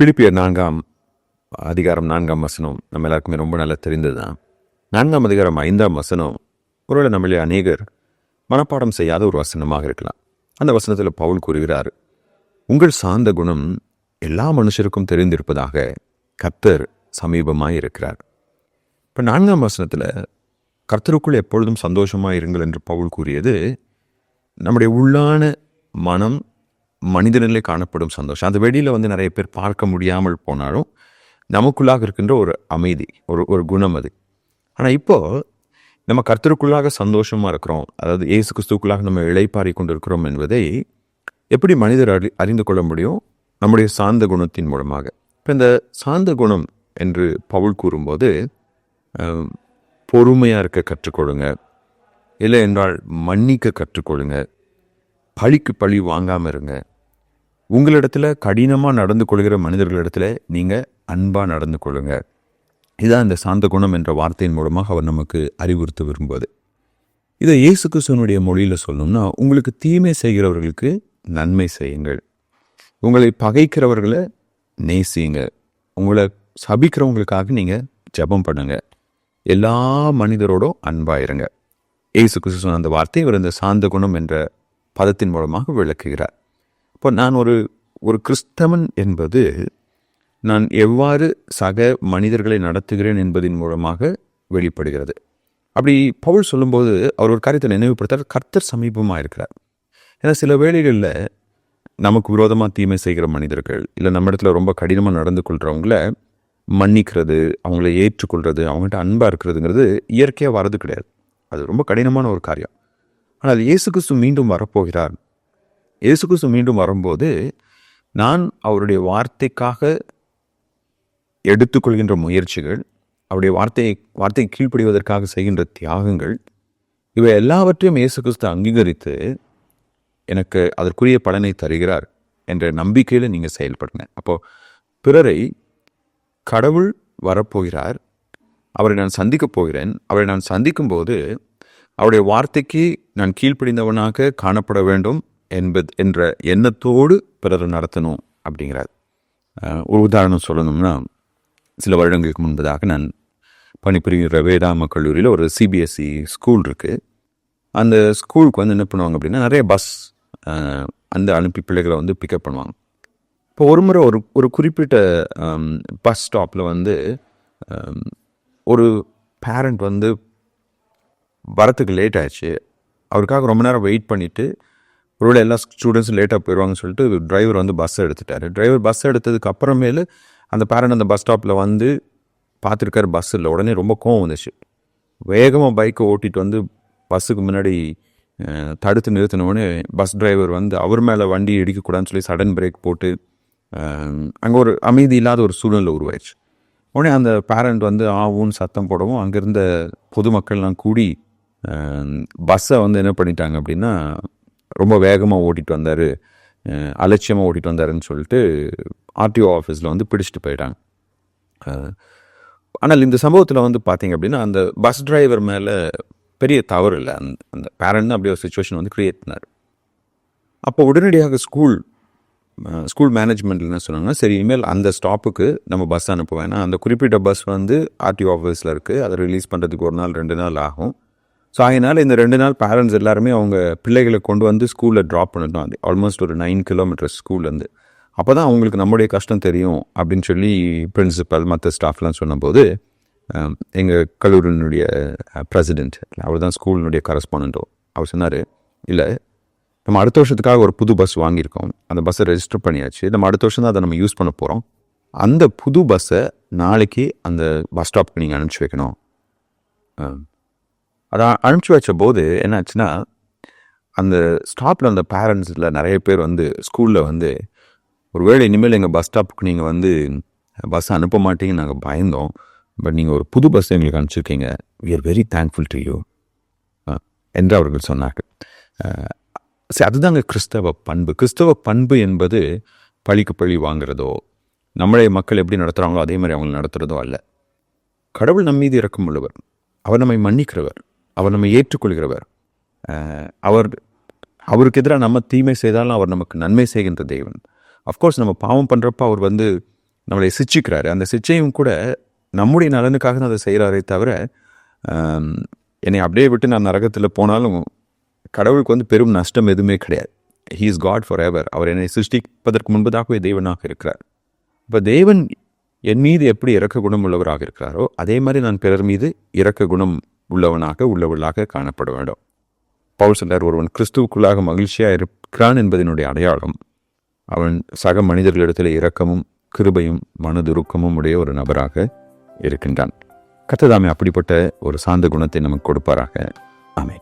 பிலிப்பியர் 4ஆம் அதிகாரம் 4ஆம் வசனம் நம்ம எல்லாருக்குமே ரொம்ப நல்லா தெரிந்தது தான். 4ஆம் அதிகாரம் 5ஆம் வசனம் ஒருவேளை நம்மளே அநேகர் மனப்பாடம் செய்யாத ஒரு வசனமாக இருக்கலாம். அந்த வசனத்தில் பவுல் கூறுகிறார், உங்கள் சாந்த குணம் எல்லா மனுஷருக்கும் தெரிந்திருப்பதாக கர்த்தர் சமீபமாய் இருக்கிறார். இப்போ 4ஆம் வசனத்தில் கர்த்தருக்குள் எப்பொழுதும் சந்தோஷமாக இருங்கள் என்று பவுல் கூறியது நம்முடைய உள்ளான மனம் மனிதனிலே காணப்படும் சந்தோஷம். அந்த வெளியில் நிறைய பேர் பார்க்க முடியாமல் போனாலும் நமக்குள்ளாக இருக்கின்ற ஒரு அமைதி, ஒரு குணம் அது. ஆனால் இப்போது நம்ம கர்த்தருக்குள்ளாக சந்தோஷமாக இருக்கிறோம், அதாவது இயேசு கிறிஸ்துவுக்குள்ளாக நம்ம இளைப்பாரி கொண்டு இருக்கிறோம் என்பதை எப்படி மனிதர் அறிந்து கொள்ள முடியும்? நம்முடைய சாந்த குணத்தின் மூலமாக. இப்போ இந்த சாந்த குணம் என்று பவுல் கூறும்போது பொறுமையாக இருக்க கற்றுக்கொள்ளுங்க, இல்லை என்றால் மன்னிக்க கற்றுக்கொள்ளுங்க, பழிக்கு பழி வாங்காமல் இருங்க, உங்களிடத்துல கடினமாக நடந்து கொள்கிற மனிதர்களிடத்துல நீங்கள் அன்பாக நடந்து கொள்ளுங்க. இதுதான் இந்த சாந்த குணம் என்ற வார்த்தையின் மூலமாக அவர் நமக்கு அறிவுறுத்த விரும்புவது. இதை இயேசு கிறிஸ்துவனுடைய மொழியில் சொல்லணும்னா, உங்களுக்கு தீமை செய்கிறவர்களுக்கு நன்மை செய்யுங்கள், உங்களை பகைக்கிறவர்களை நேசிங்க, உங்களை சபிக்கிறவங்களுக்காக நீங்கள் ஜெபம் பண்ணுங்க, எல்லா மனிதரோடும் அன்பாயிருங்க. இயேசு கிறிஸ்து அந்த வார்த்தை இவர் இந்த சாந்த குணம் என்ற பதத்தின் மூலமாக விளக்குகிறார். இப்போ நான் ஒரு கிறிஸ்தவன் என்பது நான் எவ்வாறு சக மனிதர்களை நடத்துகிறேன் என்பதின் மூலமாக வெளிப்படுகிறது. அப்படி பவுல் சொல்லும்போது அவர் ஒரு காரியத்தை நினைவுபடுத்தார், கர்த்தர் சமீபமாக இருக்கிறார். ஏன்னா சில வேளைகளில் நமக்கு விரோதமாக தீமை செய்கிற மனிதர்கள், இல்லை நம்ம இடத்துல ரொம்ப கடினமாக நடந்து கொள்கிறவங்கள மன்னிக்கிறது, அவங்கள ஏற்றுக்கொள்வது, அவங்கள்ட்ட அன்பாக இருக்கிறதுங்கிறது இயற்கையாக வர்றது கிடையாது. அது ரொம்ப கடினமான ஒரு காரியம். ஆனால் இயேசு கிறிஸ்து மீண்டும் வரப்போகிறார். இயேசு கிறிஸ்து மீண்டும் வரும்போது நான் அவருடைய வார்த்தைக்காக எடுத்துக்கொள்கின்ற முயற்சிகள், அவருடைய வார்த்தையை கீழ்ப்படிவதற்காக செய்கின்ற தியாகங்கள், இவை எல்லாவற்றையும் இயேசு கிறிஸ்து அங்கீகரித்து எனக்கு அதற்குரிய பலனை தருகிறார் என்ற நம்பிக்கையில் நீங்கள் செயல்படுங்க. அப்போது பிறரை கடவுள் வரப்போகிறார், அவரை நான் சந்திக்கப் போகிறேன், அவரை நான் சந்திக்கும் போது அவருடைய வார்த்தைக்கு நான் கீழ்ப்படிந்தவனாக காணப்பட வேண்டும் என்ற எண்ணத்தோடு பிறரை நடத்தணும் அப்படிங்கிறார். ஒரு உதாரணம் சொல்லணும்னா, சில வருடங்களுக்கு முன்பதாக நான் பணிபுரிகிற வேதாம கல்லூரியில் ஒரு சிபிஎஸ்சி ஸ்கூல் இருக்குது. அந்த ஸ்கூலுக்கு என்ன பண்ணுவாங்க அப்படின்னா, நிறைய பஸ் அனுப்பி பிள்ளைகளை பிக்கப் பண்ணுவாங்க. இப்போ ஒரு முறை ஒரு குறிப்பிட்ட பஸ் ஸ்டாப்பில் ஒரு பேரண்ட் வரத்துக்கு லேட் ஆயிடுச்சு. அவருக்காக ரொம்ப நேரம் வெயிட் பண்ணிவிட்டு ஒருவேளை எல்லா ஸ்டூடெண்ட்ஸும் லேட்டாக போயிடுவாங்கன்னு சொல்லிட்டு டிரைவர் பஸ் எடுத்துட்டார். டிரைவர் பஸ் எடுத்ததுக்கு அப்புறமேலு அந்த பேரண்ட் அந்த பஸ் ஸ்டாப்பில் பார்த்துருக்காரு, பஸ் இல்லை. உடனே ரொம்ப கோவம் வந்துச்சு. வேகமாக பைக்கை ஓட்டிகிட்டு பஸ்ஸுக்கு முன்னாடி தடுத்து நிறுத்தினோடனே பஸ் டிரைவர் அவர் மேலே வண்டி இடிக்கக்கூடாதுன்னு சொல்லி சடன் பிரேக் போட்டு அங்கே ஒரு அமைதி இல்லாத ஒரு சூழ்நிலை உருவாயிடுச்சு. உடனே அந்த பேரண்ட் ஆவுன்னு சத்தம் போடவும் அங்கேருந்த பொதுமக்கள்லாம் கூடி பஸ்ஸை என்ன பண்ணிட்டாங்க அப்படின்னா, ரொம்ப வேகமாக ஓட்டிகிட்டு வந்தார், அலட்சியமாக ஓட்டிகிட்டு வந்தாருன்னு சொல்லிட்டு ஆர்டிஓ ஆஃபீஸில் பிடிச்சிட்டு போயிட்டாங்க. ஆனால் இந்த சம்பவத்தில் பார்த்தீங்க அப்படின்னா, அந்த பஸ் டிரைவர் மேலே பெரிய தவறு இல்லை. அந்த பேரண்ட் அப்படி ஒரு சுச்சுவேஷன் க்ரியேட் பண்ணார். அப்போ உடனடியாக ஸ்கூல் மேனேஜ்மெண்ட்டில் என்ன சொன்னாங்கன்னா, சரி இனிமேல் அந்த ஸ்டாப்புக்கு நம்ம பஸ் அனுப்ப வேணாம், அந்த குறிப்பிட்ட பஸ் ஆர்டிஓ ஆஃபீஸில் இருக்குது, அதை ரிலீஸ் பண்ணுறதுக்கு 1 நாள் 2 நாள் ஆகும். ஸோ அதனால் இந்த 2 நாள் பேரண்ட்ஸ் எல்லாருமே அவங்க பிள்ளைகளை கொண்டு ஸ்கூலில் ட்ராப் பண்ணட்டும். அது ஆல்மோஸ்ட் ஒரு 9 கிலோமீட்டர்ஸ் ஸ்கூல்லேருந்து. அப்போ தான் அவங்களுக்கு நம்முடைய கஷ்டம் தெரியும் அப்படின்னு சொல்லி பிரின்சிபல் மற்ற ஸ்டாஃப்லாம் சொன்னபோது, எங்கள் கல்லூரியினுடைய பிரசிடெண்ட், அவர் தான் ஸ்கூலினுடைய கரஸ்பாண்டோ, அவர் சொன்னார், இல்லை நம்ம அடுத்த வருஷத்துக்காக ஒரு புது பஸ் வாங்கியிருக்கோம், அந்த பஸ்ஸை ரெஜிஸ்டர் பண்ணியாச்சு, நம்ம அடுத்த வருஷம் தான் அதை நம்ம யூஸ் பண்ண போகிறோம், அந்த புது பஸ்ஸை நாளைக்கு அந்த பஸ் ஸ்டாப்புக்கு நீங்கள் அனுப்பிச்சி வைக்கணும். அதை அனுப்பிச்சி வச்ச போது என்னாச்சுன்னா, அந்த ஸ்டாப்பில் அந்த பேரண்ட்ஸில் நிறைய பேர் ஸ்கூலில் ஒருவேளை இனிமேல் எங்கள் பஸ் ஸ்டாப்புக்கு நீங்கள் பஸ் அனுப்ப மாட்டீங்கன்னு நாங்கள் பயந்தோம், பட் நீங்கள் ஒரு புது பஸ் எங்களுக்கு அனுப்பிச்சிருக்கீங்க, we are very thankful to you என்று அவர்கள் சொன்னார்கள். சரி, அதுதாங்க கிறிஸ்தவ பண்பு. கிறிஸ்தவ பண்பு என்பது பழிக்கு பழி வாங்கிறதோ, நம்மளே மக்கள் எப்படி நடத்துகிறாங்களோ அதே மாதிரி அவங்களை நடத்துகிறதோ அல்ல. கடவுள் நம் மீது இரக்கம் உள்ளவர், அவர் நம்மை மன்னிக்கிறவர், அவர் நம்மை ஏற்றுக்கொள்கிறவர், அவருக்கு எதிராக நம்ம தீமை செய்தாலும் அவர் நமக்கு நன்மை செய்கின்ற தேவன். அஃப்கோர்ஸ் நம்ம பாவம் பண்ணுறப்ப அவர் நம்மளை சிச்சிக்கிறாரு. அந்த சிச்சையும் கூட நம்முடைய நலனுக்காக தான் அதை செய்கிறாரே தவிர, என்னை அப்படியே விட்டு நான் நரகத்தில் போனாலும் கடவுளுக்கு பெரும் நஷ்டம் எதுவுமே கிடையாது. He is God forever. அவர் என்னை சிருஷ்டிப்பதற்கு முன்பதாகவே தேவனாக இருக்கிறார். இப்போ தேவன் என் மீது எப்படி இரக்க குணம் உள்ளவராக இருக்கிறாரோ அதே மாதிரி நான் பிறர் மீது இரக்க குணம் உள்ளவளாக காணப்பட வேண்டும். பவுல் சொல்றார், ஒருவன் கிறிஸ்துவுக்குள்ளாக மகிழ்ச்சியாக இருக்கிறான் என்பதனுடைய அடையாளம் அவன் சக மனிதர்களிடத்தில் இரக்கமும் கிருபையும் மனதுருக்கமும் உடைய ஒரு நபராக இருக்கின்றான். கர்த்தர் தாமே அப்படிப்பட்ட ஒரு சாந்த குணத்தை நமக்கு கொடுப்பாராக. ஆமென்.